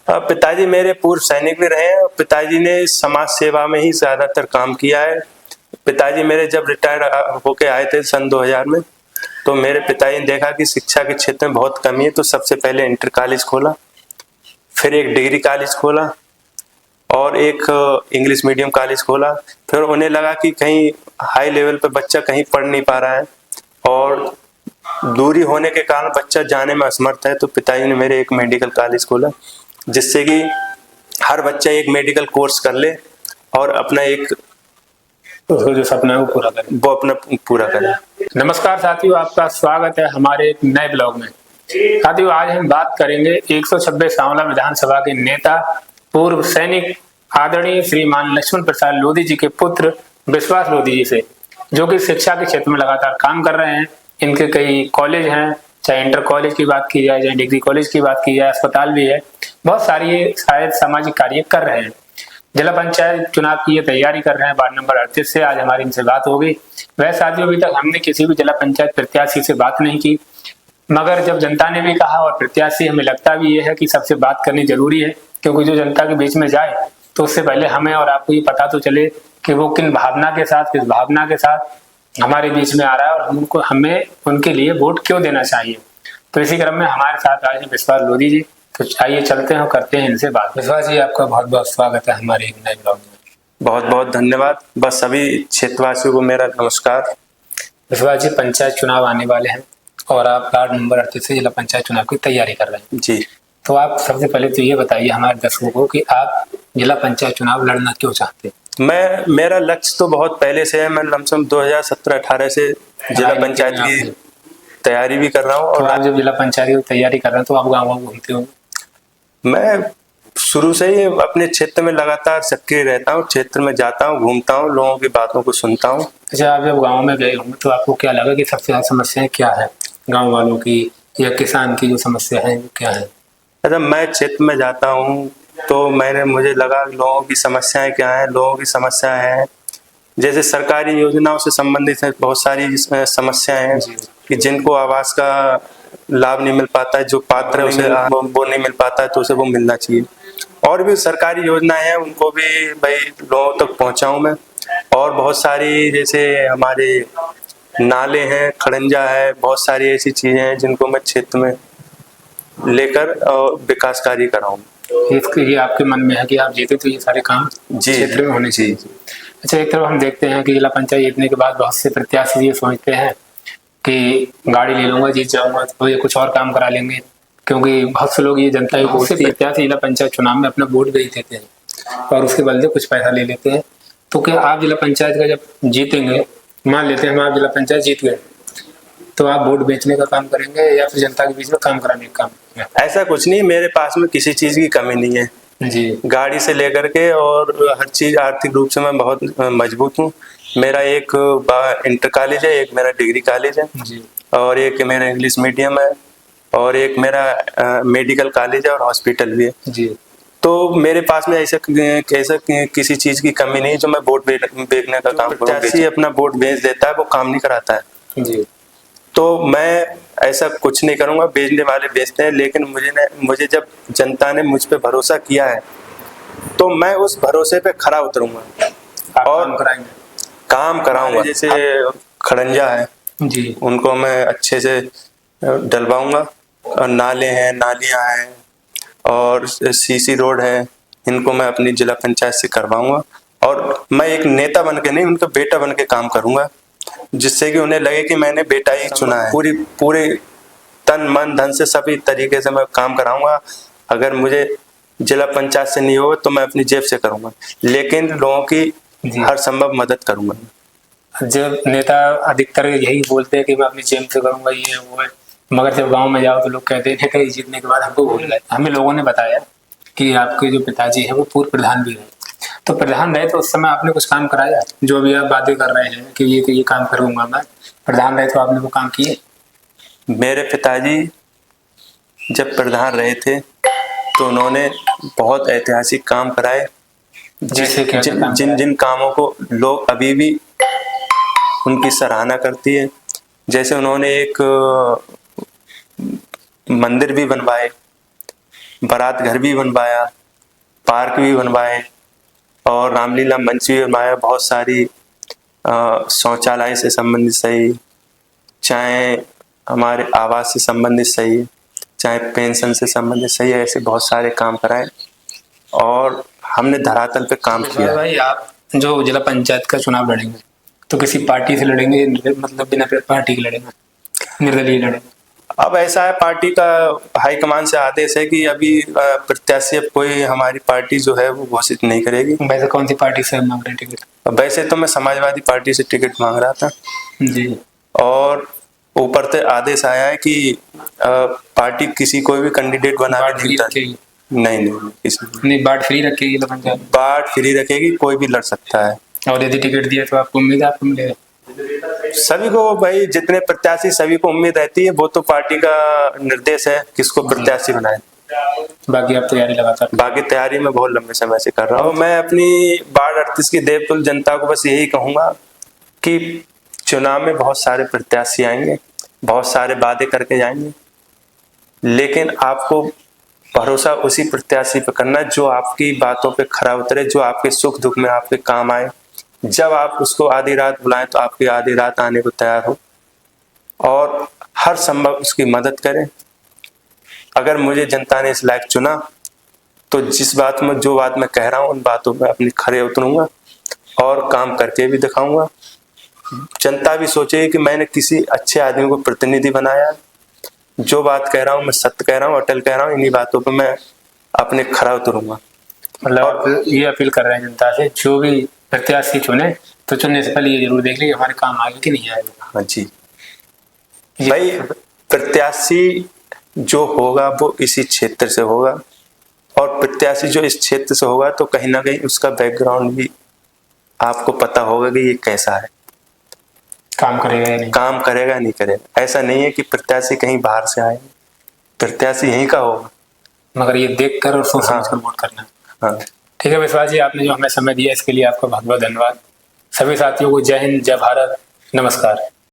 पिताजी मेरे पूर्व सैनिक भी रहे हैं और पिताजी ने समाज सेवा में ही ज्यादातर काम किया है। पिताजी मेरे जब रिटायर होके आए थे सन 2000 में, तो मेरे पिताजी ने देखा कि शिक्षा के क्षेत्र में बहुत कमी है, तो सबसे पहले इंटर कॉलेज खोला, फिर एक डिग्री कॉलेज खोला और एक इंग्लिश मीडियम कॉलेज खोला। फिर उन्हें लगा कि कहीं हाई लेवल पे बच्चा कहीं पढ़ नहीं पा रहा है और दूरी होने के कारण बच्चा जाने में असमर्थ है, तो पिताजी ने मेरे एक मेडिकल कॉलेज खोला, जिससे कि हर बच्चा एक मेडिकल कोर्स कर ले और अपना एक जो सपना है वो अपना पूरा करे। नमस्कार साथियों, आपका स्वागत है हमारे एक नए ब्लॉग में। साथियों, आज हम बात करेंगे 126 सांवला विधानसभा के नेता पूर्व सैनिक आदरणीय श्रीमान लक्ष्मण प्रसाद लोधी जी के पुत्र विश्वास लोधी जी से, जो कि शिक्षा के क्षेत्र में लगातार काम कर रहे हैं। इनके कई कॉलेज हैं, चाहे इंटर कॉलेज की बात की जाए, चाहे डिग्री कॉलेज की बात की जाए, अस्पताल भी है, बहुत सारी ये शायद सामाजिक कार्य कर रहे हैं। जिला पंचायत चुनाव की ये तैयारी कर रहे हैं। वार्ड नंबर 38 से आज हमारी इनसे बात होगी। वह साथियों, अभी तक हमने किसी भी जिला पंचायत प्रत्याशी से बात नहीं की, मगर जब जनता ने भी कहा और प्रत्याशी, हमें लगता भी ये है कि सबसे बात करनी जरूरी है, क्योंकि जो जनता के बीच में जाए तो उससे पहले हमें और आपको ये पता तो चले कि वो किस भावना के साथ हमारे बीच में आ रहा है और हमें उनके लिए वोट क्यों देना चाहिए। तो इसी क्रम में हमारे साथ आए हैं विश्वास लोधी जी। तो आइए चलते हैं और करते हैं इनसे बात। विश्वास जी, आपका बहुत बहुत स्वागत है हमारे एक नए ब्लॉग में। बहुत बहुत धन्यवाद। बस सभी क्षेत्रवासियों को मेरा नमस्कार। विश्वास जी, पंचायत चुनाव आने वाले हैं और आप वार्ड नंबर 38 से जिला पंचायत चुनाव की तैयारी कर रहे हैं जी। तो आप सबसे पहले तो ये बताइए हमारे दर्शकों को कि आप जिला पंचायत चुनाव लड़ना क्यों चाहते हैं। मेरा लक्ष्य तो बहुत पहले से है। मैं लमसम 2017-18 से जिला पंचायत की तैयारी भी कर रहा हूँ। और आप जब जिला पंचायत की तैयारी कर रहे हैं तो आप गाँव घूमते हो? मैं शुरू से ही अपने क्षेत्र में लगातार सक्रिय रहता हूँ। क्षेत्र में जाता हूँ, घूमता हूँ, लोगों की बातों को सुनता हूँ। अच्छा, आप जब गाँव में गए होंगे तो आपको क्या लगा कि सबसे ज्यादा समस्याएं क्या है गाँव वालों की या किसान की जो समस्या है क्या है? अच्छा, मैं क्षेत्र में जाता हूँ तो मुझे लगा लोगों की समस्याएं क्या है। लोगों की समस्याएं हैं जैसे सरकारी योजनाओं से संबंधित है, बहुत सारी समस्याएं हैं कि जिनको आवास का लाभ नहीं मिल पाता है, जो पात्र है उसे वो नहीं मिल पाता है, तो उसे वो मिलना चाहिए। और भी सरकारी योजनाएं हैं, उनको भी भाई लोगों तक पहुंचाऊं मैं। और बहुत सारी जैसे हमारे नाले हैं, खड़ंजा है, बहुत सारी ऐसी चीजें हैं जिनको मैं क्षेत्र में लेकर विकास कार्य कराऊं। ये आपके मन में है कि आप जीते तो ये सारे काम क्षेत्र में होने चाहिए। अच्छा, एक तरफ हम देखते हैं कि जिला पंचायत जीतने के बाद बहुत से प्रत्याशी ये सोचते हैं कि गाड़ी ले लूंगा, जीत जाऊंगा तो ये कुछ और काम करा लेंगे, क्योंकि बहुत से लोग ये जनता है प्रत्याशी जिला पंचायत चुनाव में अपना वोट भेज देते हैं और उसके बदले कुछ पैसा ले लेते हैं। तो क्या आप जिला पंचायत का जब जीतेंगे, मान लेते हैं हम आप जिला पंचायत जीत गए, तो आप वोट बेचने का काम करेंगे या फिर जनता के बीच में काम कराने का काम? ऐसा कुछ नहीं, मेरे पास में किसी चीज की कमी नहीं है जी। गाड़ी से लेकर के और हर चीज आर्थिक रूप से मैं बहुत मजबूत हूँ। मेरा एक इंटर कॉलेज है, एक मेरा डिग्री कॉलेज है जी, और एक मेरा इंग्लिश मीडियम है और एक मेरा मेडिकल कॉलेज है और हॉस्पिटल भी है जी। तो मेरे पास में ऐसा किसी चीज की कमी नहीं जो मैं वोट बेचने का काम करूँ। अपना वोट बेच देता है, वो काम नहीं कराता है जी। तो मैं ऐसा कुछ नहीं करूंगा। बेचने वाले बेचते हैं, लेकिन मुझे जब जनता ने मुझ पे भरोसा किया है तो मैं उस भरोसे पे खरा उतरूंगा और काम कराऊंगा। जैसे खड़ंजा है जी, उनको मैं अच्छे से डलवाऊंगा और नाले हैं, नालियां हैं और सीसी रोड है, इनको मैं अपनी जिला पंचायत से करवाऊंगा और मैं एक नेता बन के नहीं, उनका बेटा बन के काम करूंगा, जिससे कि उन्हें लगे कि मैंने बेटा ही चुना है। पूरे तन मन धन से सभी तरीके से मैं काम कराऊंगा। अगर मुझे जिला पंचायत से नहीं होगा तो मैं अपनी जेब से करूंगा, लेकिन लोगों की हर संभव मदद करूंगा। जब नेता अधिकतर यही बोलते हैं कि मैं अपनी जेब से करूंगा, ये वो है, मगर जब गांव में जाओ तो लोग कहते हैं नेता जीतने के बाद हमको भूल गए। हमें लोगों ने बताया कि आपके जो पिताजी हैं वो पूर्व प्रधान भी हैं, तो प्रधान रहे तो उस समय आपने कुछ काम कराया? जो अभी आप बातें कर रहे हैं कि ये काम करूंगा मैं, प्रधान रहे तो आपने वो काम किए? मेरे पिताजी जब प्रधान रहे थे तो उन्होंने बहुत ऐतिहासिक काम कराए, जैसे जिन कामों को लोग अभी भी उनकी सराहना करती है। जैसे उन्होंने एक मंदिर भी बनवाए बारात घर भी बनवाया, पार्क भी बनवाए और रामलीला मंच भी बनवाया। बहुत सारी शौचालय से संबंधित सही, चाहे हमारे आवास से संबंधित सही, चाहे पेंशन से संबंधित सही, ऐसे बहुत सारे काम कराए और हमने धरातल पे काम किया। भाई आप जो जिला पंचायत का चुनाव लड़ेंगे तो किसी पार्टी से लड़ेंगे, मतलब बिना पार्टी के लड़ेंगे, निर्दलीय लड़ेंगे? अब ऐसा है, पार्टी का हाईकमान से आदेश है कि अभी प्रत्याशी अब कोई हमारी पार्टी जो है वो घोषित नहीं करेगी। वैसे कौन सी पार्टी से मांग रहे टिकट? वैसे तो मैं समाजवादी पार्टी से टिकट मांग रहा था जी, और ऊपर से आदेश आया है कि पार्टी किसी कोई भी कैंडिडेट बना के नहीं, किसी नहीं बाट फ्री रखेगी तो पंचायत बाट फ्री रखेगी, कोई भी लड़ सकता है। और यदि टिकट दिया तो आपको उम्मीद है आपको मिलेगा? सभी को भाई, जितने प्रत्याशी सभी को उम्मीद रहती है, वो तो पार्टी का निर्देश है किसको प्रत्याशी बनाए। बाकी आप तैयारी लगातार? बाकी तैयारी मैं बहुत लंबे समय से कर रहा हूँ। मैं अपनी वार्ड 38 की देवतुल जनता को बस यही कहूंगा कि चुनाव में बहुत सारे प्रत्याशी आएंगे, बहुत सारे वादे करके जाएंगे, लेकिन आपको भरोसा उसी प्रत्याशी पे करना जो आपकी बातों पे खरा उतरे, जो आपके सुख दुख में आपके काम आए। जब आप उसको आधी रात बुलाएं तो आपकी आधी रात आने को तैयार हो और हर संभव उसकी मदद करें। अगर मुझे जनता ने इस लायक चुना तो जो बात मैं कह रहा हूँ उन बातों पे अपनी खरे उतरूंगा और काम करके भी दिखाऊंगा। जनता भी सोचेगी कि मैंने किसी अच्छे आदमी को प्रतिनिधि बनाया। जो बात कह रहा हूँ मैं सत्य कह रहा हूँ, अटल कह रहा हूँ, इन्हीं बातों पे मैं अपने खरा उतरूंगा। मतलब ये अपील कर रहे हैं जनता से, जो भी प्रत्याशी चुने तो चुनने से पहले ये जरूर देख ले हमारे काम आएगा कि नहीं आएगा। हाँ जी भाई, प्रत्याशी जो होगा वो इसी क्षेत्र से होगा और प्रत्याशी जो इस क्षेत्र से होगा तो कहीं ना कहीं उसका बैकग्राउंड भी आपको पता होगा कि ये कैसा है, काम करेगा या नहीं, काम करेगा नहीं करेगा। ऐसा नहीं है कि प्रत्याशी कहीं बाहर से आए, प्रत्याशी यहीं का होगा, मगर ये देख कर और सोच समझ कर वोट करना। हाँ ठीक है विश्वास जी, आपने जो हमें समय दिया इसके लिए आपका बहुत बहुत धन्यवाद। सभी साथियों को जय हिंद, जय भारत, नमस्कार।